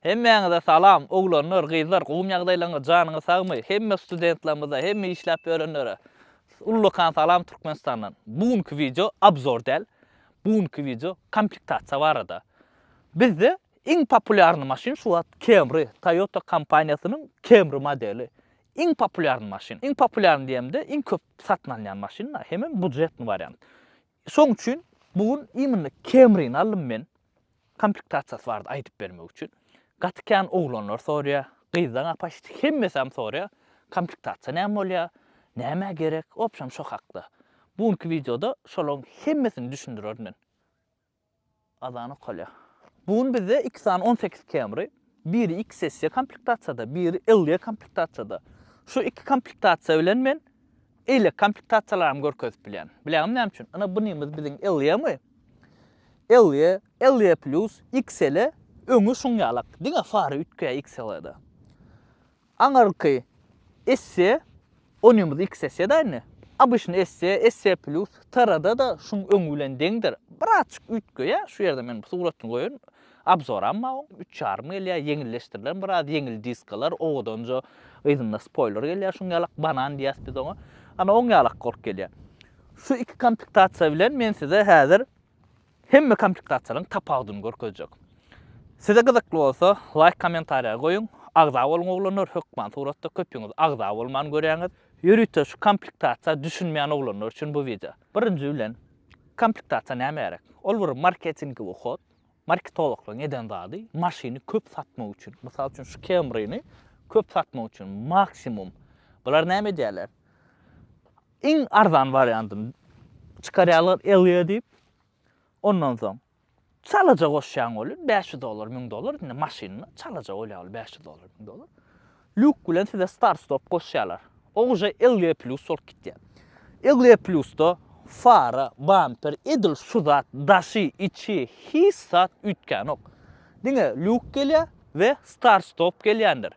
Hemmeňize salam, oglanlar, gyzlar, gowum ýagdaýlaryňyza janyňyz sagmy, hemme studentlerimize, hemme işläp örenlere. Ullukan salam Türkmenistandan. Bugünkü video obzor del. Bugünkü video komplектasiýa barada. Bizde iň populyarny maşyn şu wagt Camry, Toyota kompaniýasynyň Camry modeli. Iň populyarny maşyn. Iň populyarny diýemde iň köp satylýan maşyn, hemem budjetli variant. Şoň üçin bugün imini Camry'ni alym men. Komplектasiýasy bardy aýdyp bermek üçin. Gatykän oglanlar sorýa, gyzdan apaşdy hemmesem sorýa, komplектasiýa näme bolýar, näme gerek, opşam şo hakda. Bugünkü videoda şolaryň hemmesini düşündirýär men. Adany golýa. Bugün bizde 2018 Camry, biri XS komplектasiýada, biri LE komplектasiýada. Şu iki komplектasiýa bilen men ele komplектasiýalarym görkezip bilýän. Biläňim näme üçin? Ana bunymyz biziň LE'mi? LE plus XL öňü şuňalak. Diňe fary ütkä XL'da. Aňarky S onymyz XS'da ne? Abyşny S plus tarada da şuň öňü bilen deňdir. Birazçyk ütkä şu ýerde men suratyny goýun. Obzor amma 3,5 gelýär, yeňilleşdirilen biraz yeňil diskalar, oňdanja gyzynda spoiler gelýär, şuňalak banan diýäs biz oňa. Ana oňalak gork gelýär. Şu iki komplектasiýa bilen men size häzir hemme komplектasiýalaryň tapagyny görkezjek. Size gyzykly bolsa, like, kommentariýa goýun. Agza bolun oglanlar, hökman suratda köpüňiz agza bolman görýäňiz. Ýürüýte şu komplектasiýa düşünmeýän oglanlar üçin bu video. Birinji bilen komplектasiýa näme gerek? Ol bir marketingi bu hot. Marketologlar neden zady? Maşyny köp satmak üçin. Mysal üçin şu Camry'ni köp satmak üçin maksimum. Bular näme diýerler? Iň arzan variantyny çykarýarlar LE diýip. Ondan soň çalaja goşýan bolar $500, $1000 indi maşyny çalaja bolýar $500, $1000. Luk bilen size start stop goşýarlar. Oňa LE plus sol gitdi. LE plusda fara, bumper, edil şudat, daşy, içi, hissat ütken ok. Diňe luk gelýär we start stop gelýändir.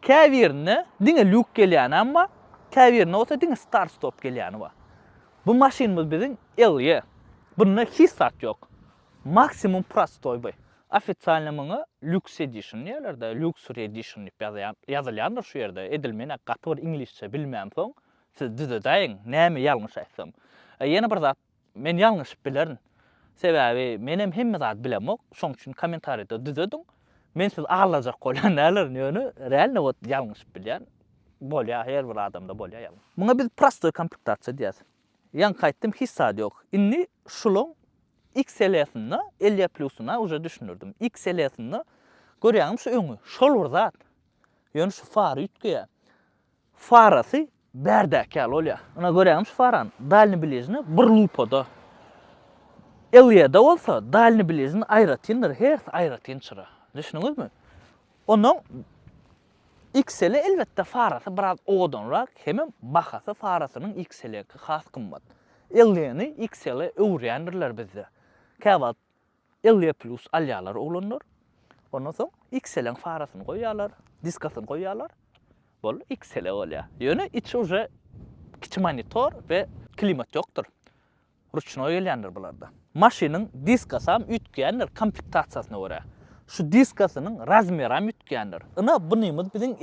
Käwirni diňe luk gelýän amma käwirni bolsa diňe start stop gelýäni bar. Bu maşynymyz biziň LE. Bunda hissat ýok. Maksimum prostoy bu. Ofitsialnymy Lux Edition ýerlerde, Luxury Edition diýip ýazylýandyr şu ýerde. Edilmeni gaty bir ingilisçe bilmän soň siz düzedäň näme ýalňyş aýtsam. Ýene bir zat men ýalňyş bilerin. Sebäbi menem hemme zat bilemok. Şoň üçin kommentariýada düzedim. Men siz ağlajak bolan näler ýöne realny bot ýalňyş bilýän. Bolýar, her bir adamda bolýar ýalňyş. Muňa biz prostoy komplektatsiýa diýäs. Ýan gaýtdym hissat ýok. Inni şuloň XL'sini, LE plusuna uja düşünürdüm. XL'sini görýäňim şu öňü, şol bir zat. Ýöne şu fary ütkä. Farasy bärdäkel bolýar. Ona görýäňim şu faran dalny bilejini bir lupada. LE'de bolsa dalny bilejini aýratyndyr, her aýratyn çyra. Düşünüňizmi? Onuň XL elbetde farasy biraz oňdanrak, hemem bahasy farasynyň XL'e has kymmat. LE'ni XL'e öwrändirler bizde. Käwat LE plus alýarlar oglanlar. Ondan soň XL'ň farasyny goýýarlar, diskasyny goýýarlar. Bol XL bolýar. Ýöne içi uje kiçik monitor we klimat ýokdur. Ruchnoy gelýändir bularda. Maşynyň diskasam ütkendir komplектasiýasyna görä. Şu diskasynyň razmeri hem ütkendir. Ina bunymyz biziň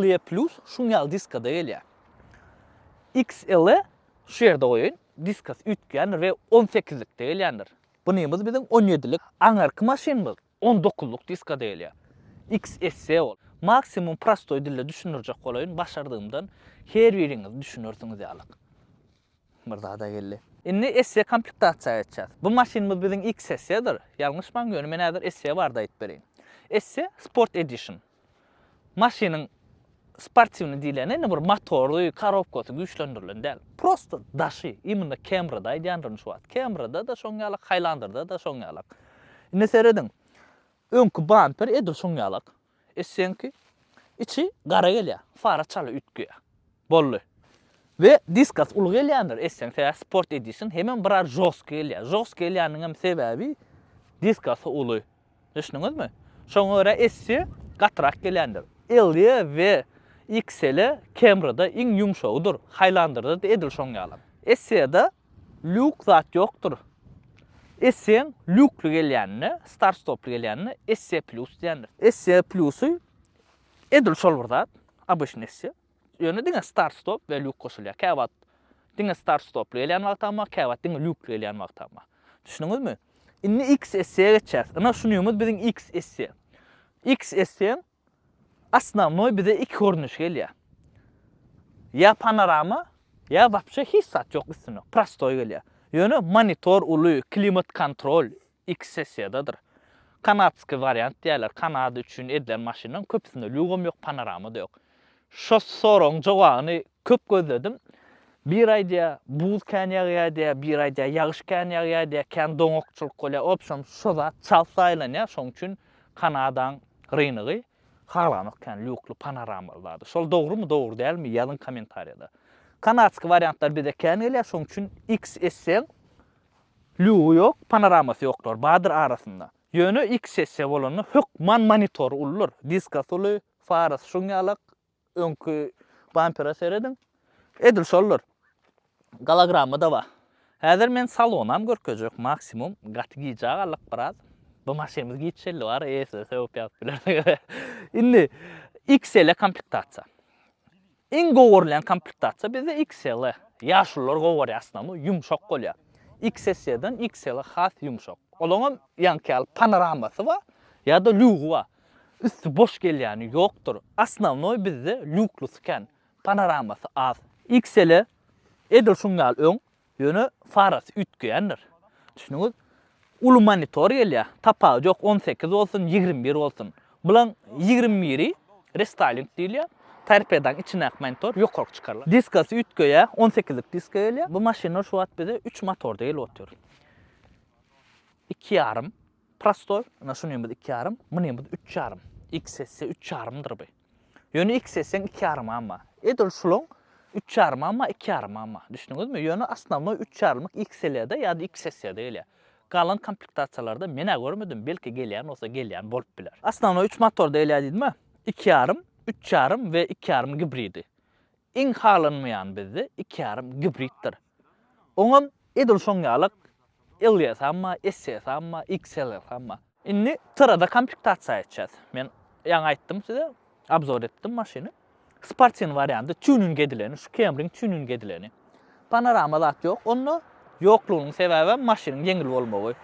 LE plus şuňal diskada gelýär. XL şu ýerde goýun. Diskas ütkendir we 18lik gelýändir. Bunymyz biziň 17lik. Aňarky maşynymyz 19luk diskada gelýär. XS ol. Maksimum prostoy dille düşünürjek bolaýyn başardygymdan her biriňiz düşünürsiňiz ýalyk. Bir zada geldi. Indi S komplектasiýa etjäs. Bu maşynymyz biziň XS'dir. Ýalňyşman görün men häzir S barda aýtyp bereýin. S Sport Edition. Maşynyň sportiwny diýilene bir motory, korobkasy güýçlendirilen däl. Prosto daşy. Imini Camry'da aýdýandyr şu wagt. Camry'da da şoňalak, Highlander'da da şoňalak. Indi serediň. Öňkü bumper edil şoňalak. Essenki içi gara gelýär. Fara çala ütkä. Bolly. Ve diskas ulu gelýändir. Essen Sport Edition hemen birer josk gelýär. Josk gelýäniň hem sebäbi diskasy ulu. Düşünüňizmi? Şoňa görä S gatrak gelýändir. LE we XL Camry'da iň ýumşagydyr. Highlander'da da edil şoňalak. S'de luk zat ýokdur. S'en lükli gelýänine, start stoply gelýänine S plus diýendir. S plusy edil şol zat, abyşny S. Ýöne diňe start stop we lük goşulýar. Käwat diňe start stoply gelýän wagtama, käwat diňe lükli gelýän wagtama. Düşündiňizmi? Inni X S'ye geçer. Ana şunuýumyz biziň X S. X S'en asnavnoy bize iki görnüş gelýär. Ya panorama, ya вообще hiç zat ýok üstüne. Prostoy gelýär. Ýöne monitor uly, klimat kontrol X S'dadyr. Kanatski variant diýerler. Kanady üçin edilen maşynyň köpüsinde lügom ýok, panorama da ýok. Şo soraň jogabyny köp gözledim. Bir aýda buz kän ýagýar, bir aýda ýagyş kän ýagýar, kän doňokçylyk bolýar. Opşam şo zat çalsaýlanýar, şoň üçin Kanadaň rynygy harlanyk kän lükli panoramalar. Şol dogrymy, dogry dälmi? Ýazyn kommentariýada. Kanatski variantlar bize kän gelýär, şoň üçin X S lügi ýok, panoramasy ýokdur. Badyr arasynda. Ýöne X S bolany hökman monitor ulur. Diskas uly, faras şuňalyk, öňkü bampera seredin. Edil şollar. Galogramma da bar. Häzir men salonam görkezek maksimum gaty giyjak alyk biraz. Bu maşynymyz giyçelli bar, sebäp ýatypdylar. Indi XL komplектasiýa. En gowurlan komplektatsiýa bize XL. Ýaşullar gowur ýasnamy yumşak bolýar. XS'den XL has yumşak. Olaňam ýankyl panoramasy bar, ýa-da lügi bar. Üstü boş gelýäni ýokdur. Asnavnoy bizde lüklüsi kän, panoramasy az. XL edil şuňal öň, ýöne farasy ütgeýändir. Düşündiňiz? Ulu monitor gelýär. Tapagy ýok, 18 bolsun, 21 bolsun. Bulan 21-i restyling diýilýär. Tarpedan içine monitor ýokarky çykarlar. Diskasy ütgeýär, 18lik diska gelýär. Bu maşyna şu wagt bize 3 motor diýil otýar. 2,5 prostoy, ana şunuň 2,5, munyň 3,5. XS 3,5-dyr bu. Ýöne XS'ň 2,5 amma. Edil şuloň 3,5 amma 2,5 amma. Düşündiňizmi? Ýöne asnavnoy 3,5 XL'de ýa-da XS'de gelýär. Galan komplektatsiýalarda mene görmedim. Belki gelýän olsa gelýän bolup biler. Asnavnoy 3 motorda gelýär diýdimi? 2,5, 3,5 we 2,5 gibridi. Iň halanmaýan bizde 2,5 gibriddir. Oňam edil şoňalyk LS amma, SS amma, XL amma. Indi tırada komplektatsiýa etjäs. Men ýa aýtdym size, obzor etdim maşyny. Sportsen varianty tuning edileni, şu Camry'ň tuning edileni. Panorama zat ýok, onu ýoklugynyň sebäbi maşynyň ýeňil bolmagy.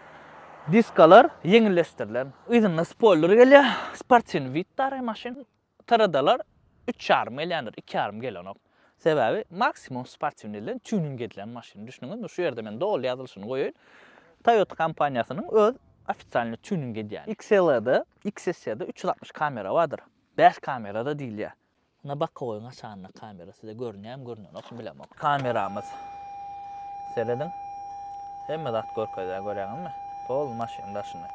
Diskalar ýeňilleşdirilen. Üzüne spoiler gelýär. Sportsen vittar maşyn. Tıradalar 3,5 gelýändir, 2,5 gelýän. Sebäbi maksimum sportsen edilen tuning edilen maşyn. Düşündiňizmi? Şu ýerde men dogry ýazylyşyny goýaýyn. Toyota kompaniýasynyň öz ofitsialny tuning edýän. XL'de, XS'de 360 kamera bardyr. 5 kamera da diýilýär. Ona bakka goýun aşağına kamera size görünýär, oşun bilemok. Kameramız. Seredin. Hemme zat görkezä görýäňizmi? Tol maşyn daşyny.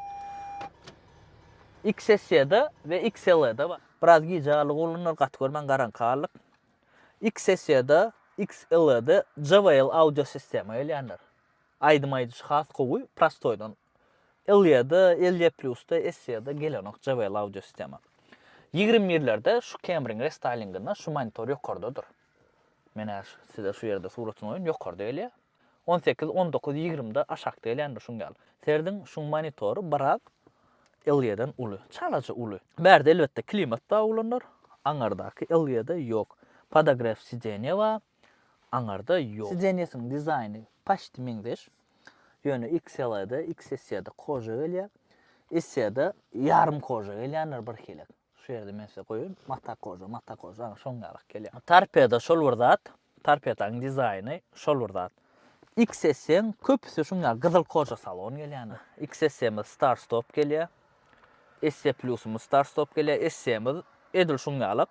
XS'de we XL'de bar. Biraz giýjaly golunar gat görmen garankalyk. XS'de, XL'de JBL audio sistemi gelýändir. Aýdym-aýdyş has gowy prostoydan. L'de, L Plus'da, S'de gelýän JBL audio sistemi. 20'lerde şu Camry'ň restylinginde şu monitor ýokardadyr. Mene size şu ýerde suratyny oýun ýokarda gelýär. 18, 19, 20'de aşakda gelýändir şuňal. Serdiň şu monitory biraz LED'den uly, çalaja uly. Berde elbetde klimat da ulanır. Aňardaky LED'de ýok. Podograf sidenýe bar. Aňarda ýok. Sidenýesyň dizaýny paşty meňdeş. Ýöne XL'de, XS'de koja gelýär. S'de ýarym koja gelýändir bir hilek. Şu ýerde men size goýun, mata koja, şoňalyk gelýär. Tarpeda şol zat, tarpedaň dizaýny şol zat. XS'ň köpüsi şuňal gyzyl koja salon gelýär. XS'miz start stop gelýär. S plusumuz start stop gelýär. S'miz edil şuňalyk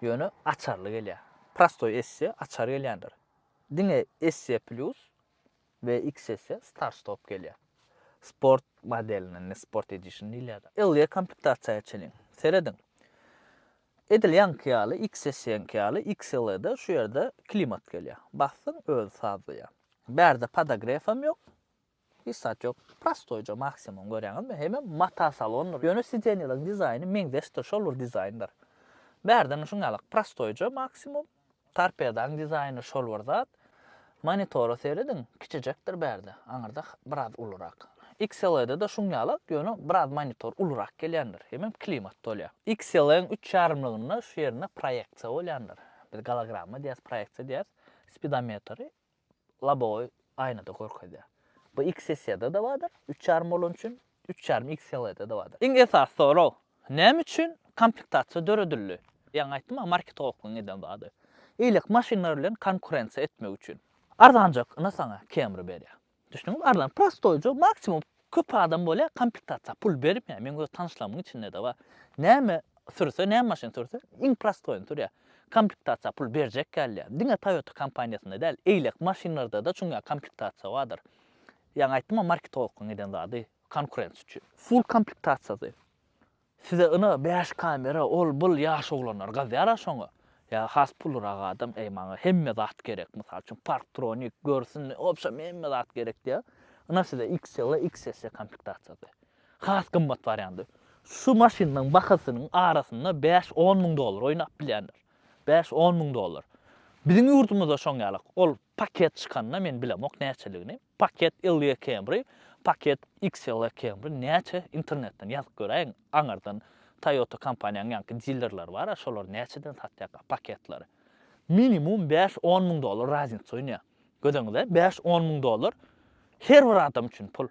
ýöne açarly gelýär. Prostoy S açar gelýändir. Diňe S plus we XS start stop gelýär. Sport modelini, sport edition diýilýär. LE komplektatsiýa çeliň. Seredin. Edil ýankyýaly, XS ýankyýaly, XL'de şu ýerde klimat gelýär. Bassyn öz sazyýa. Berde podografam ýok. Hiç zat ýok. Prostoyca maksimum görýäňizmi? Heme mata salonlar. Ýöne sidenýalyň dizaýny meňdeşdir, şolur dizaýnlar. Berden şuňalyk prostoyca maksimum. Tarpedaň dizaýny şol zat. Monitory seredin, kiçijekdir berde. Aňarda biraz ulurak. XL'de de şuňalak ýöne biraz monitor ulurak gelýändir. Hemem klimat dolýar. XL'ň 3,5-lygyna şu ýerine proyeksiýa bolýandyr. Bir gologramma diýäs, proyeksiýa diýäs. Speedometri labowy aynada görkezýär. Bu XS'de de vardır. 3,5 bolan üçin 3,5 XL'de de vardır. Iň esas soru, näme üçin komplektasiýa döredildi? Ýa-ni aýtdym, market okuň eden bardy. Eýlek maşinler bilen konkurensiýa etmek üçin. Arzanjak ina saňa Camry berýär. Düşnüňiz? Arzan prostoýjy maksimum köp adam bolýar, komplektatsiýa pul beripmi? Men göz tanışlamyň içinde de bar. Näme sürse, näme maşyn sürse, iň prostoýun turýar. Komplektatsiýa pul berjek gelýär. Diňe Toyota kompaniýasynda däl, eýlek maşinlarda da şuňa komplektatsiýa bardyr. Ýa-ni aýtdym, market okuň eden zady konkurensiýa üçin. Full komplektatsiýa. Size ina 5 kamera, ol bul ýaş oglanlar gazýar şoňa. Ya has pulurağa adam maňa hemme zat gerek. Mysal üçin parktronik görsün, opşa hemme zat gerek diýe. Ina size XL, XS komplektatsiýa. Has gymmat varianty. Şu maşynyň bahasynyň arasynda 5-10 000 dolar oýnap bilýändir. 5-10 000 dolar. Biziň ýurtumyzda şoňalyk. Ol paket çykanna men bilem ok näçeligini. Paket LE Camry, paket XL Camry näçe internetden ýazyp göreň, aňardan Toyota kompaniýanyň ýanky dealerler bar, şolar näçeden satýar paketlary. Minimum 5-10 000 dolar raziniýa oýnaýar. Gödüňizde 5-10 000 dolar her bir adam üçin pul.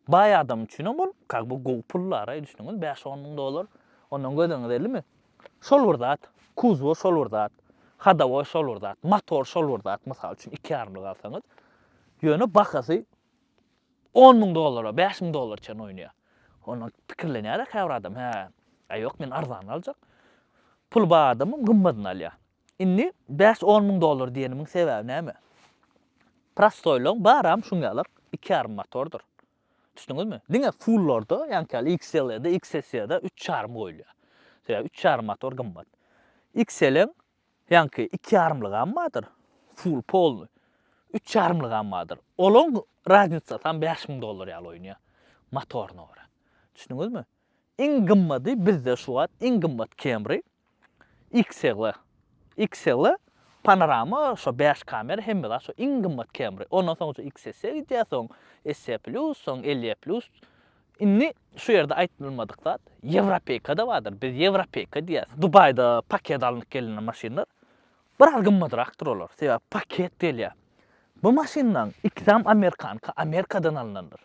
Baý adam üçin bol, kag bu gow pullar, düşünüňiz 5-10 000 dolar. Ondan gödüňiz elmi? Şol bir zat, kuzwo şol bir zat, hadawa şol bir zat, motor şol bir zat, mysal üçin 2,5 alsaňyz, ýöne bahasy 10 000 dolara, 5 000 dolar çen oýnaýar. Ondan pikirlenýär her bir adam, yok men arzan aljak. Pul ba adamym gymmadan alýar. Indi 5-10 000 dolar diýenimiň sebäbi näme? Prostoýlyk baram şuňalyk 2,5 motordur. Düşdüňizmi? Diňe fulllarda, ýani XL'de, XS'de 3,5 goýulýar. Sebäbi 3,5 motor gymmat. XL'ň ýani 2,5-lygy ammadyr. Full polny. 3,5-lygy ammadyr. Olaň raziniýa tam 5 000 dolar ýaly oýnaýar. Motoryna görä. Düşdüňizmi? Iň gymmaty bizde şu wagt iň gymmat Camry XL. XL panorama şu 5 kamera hemme da şu iň gymmat Camry. Ondan soňra XS diýäsoň, S+, soň LE+. Inni şu ýerde aýtylmadyk zat Ýewropekada bardyr. Biz Ýewropeka diýäs. Dubayda paket alınıp gelen maşinler biraz gymmatrakdyr olar. Sebäbi paket diýilýär. Bu maşinlaň ikisam Amerikadan alınandyr.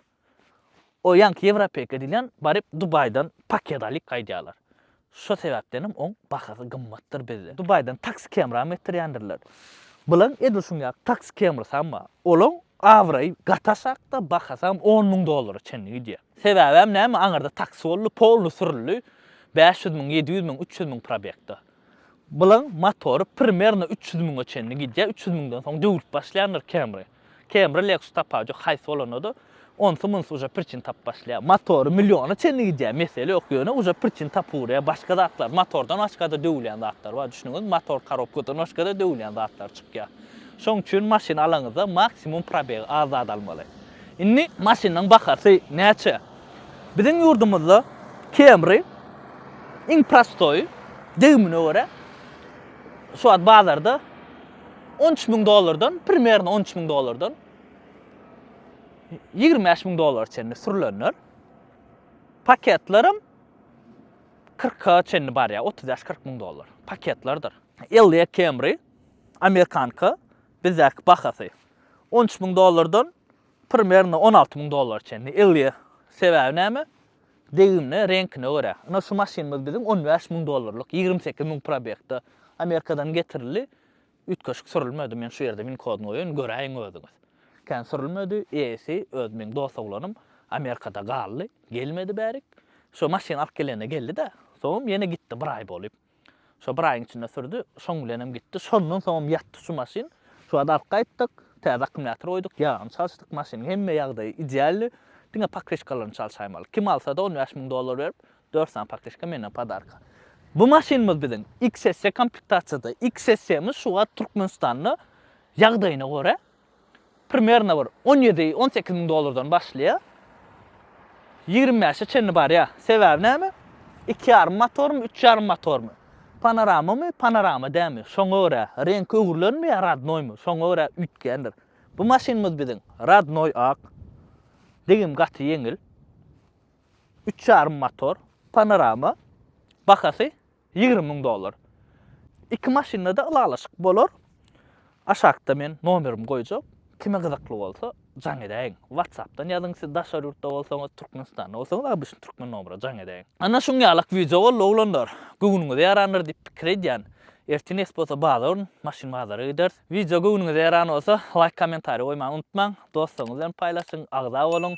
O ýanky Ýewropeka diýilen barıp Dubaydan paket alyp gaýdýarlar. Şu sebäpdenim oň bahasy gymmatdyr bizde. Dubaydan taksi kamera getirýändirler. Bulan edil şuňa taksi kamerasy amma olaň awry gataşak da bahasam 10 000 dolar çenli diýär. Sebäbim näme? Aňarda taksi bolly, polny sürüli 500 000, 700 000, 300 000 probekda. Bulan motory primerno 300 000 çenli gidýär. 300 000dan soň döwüp başlaýandyr Camry. Camry Lexus tapaýy, haýsy bolanady. Onsu uja pirçin tap başlaýar. Motory milliona çenli gidýär. Mesele ýok ýöne uja pirçin tapurýar. Başga zatlar, motordan başga da döwülýän zatlar bar. Düşünüňiz, motor korobkadan başga da döwülýän zatlar çykýar. Şoň üçin maşina alaňyzda maksimum probeg azad almaly. Indi maşinaň bahasy näçe? Biziň ýurdumyzda Camry iň prostoy degimine görä şu wagt bazarda 13 000 dolardan, primerno 13 000 dolardan 25 000 dolar çenli sürülenler. Paketlerim 40 çenli bar ya, 30-40 000 dolar. Paketlerdir. LE Camry, Amerikanka, bizdeki bahasy 13 000 dolardan primerno 16 000 dolar çenli. LE sebäbi näme? Degimine, renkine görä. Ana şu maşinimiz bizim 15 000 dolarlyk, 28 000 probekda Amerikadan getirildi. Ütköşük sürülmedi. Men şu ýerde min koduny goýun, göräýin özüňiz. Kan sürülmedi, eýesi özümiň dosta bolanım Amerikada galdy, gelmedi bärik. Şu maşina alyp gelende geldi-de, soňra ýene gitdi bir aý bolup. Şu bir aýyň içinde sürdü, şoň bilenem gitdi. Şondan soň ýatdy şu maşin. Şu wagt alyp gaýtdyk, täze akkumulyator goýduk, ýağını çalşdyk maşin. Hemme ýagdaý idealli. Diňe pakreşkalaryny çalşaýmaly. Kim alsa da 15 000 dolar berip 400 pakreşka menden padarka. Bu maşinimiz biziň XS komplektatsiýada. XS'miz şu wagt Türkmenistanyň ýagdaýyna görä primerno 17-18 000 dolardan başlaýar. 20 çenli bar ya. Sebäbi näme? 2,5 motormy, 3,5 motormy? Panoramamy? Panorama dämi? Şoňa görä renk öwürlenmi, radnoymy? Şoňa görä ütgendir. Bu maşinimiz biziň radnoy ak. Degim gaty ýeňil. 3,5 motor, panorama, bakasy $20.000. İki maşinada da ılalaşyk bolar. Aşakda men nomerimi goýjak. Kime gyzykly bolsa, jaň edäň. WhatsApp'tan ýazyň, siz daşary ýurtda bolsaňyz, Türkmenistanda bolsaňyz, abyşyn türkmen nomera jaň edäň. Ana şuňalak video boldy oglanlar. Göwünüňize ýarandyr diýip pikir edýän. Ertini es bolsa bazaryn, maşyn bazary gider. Video göwünüňize ýaran bolsa, like, kommentary goýmagy unutmaň. Dostlaryňyz bilen paýlaşyň, agza boluň.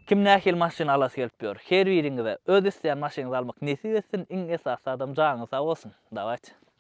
Kim nähil maşyn alasy gelip ýör. Her biriňize öz isleýän maşynyňyzy almak nesip etsin. Iň esasy adam jaňyňyz sag bolsun. Dawaj.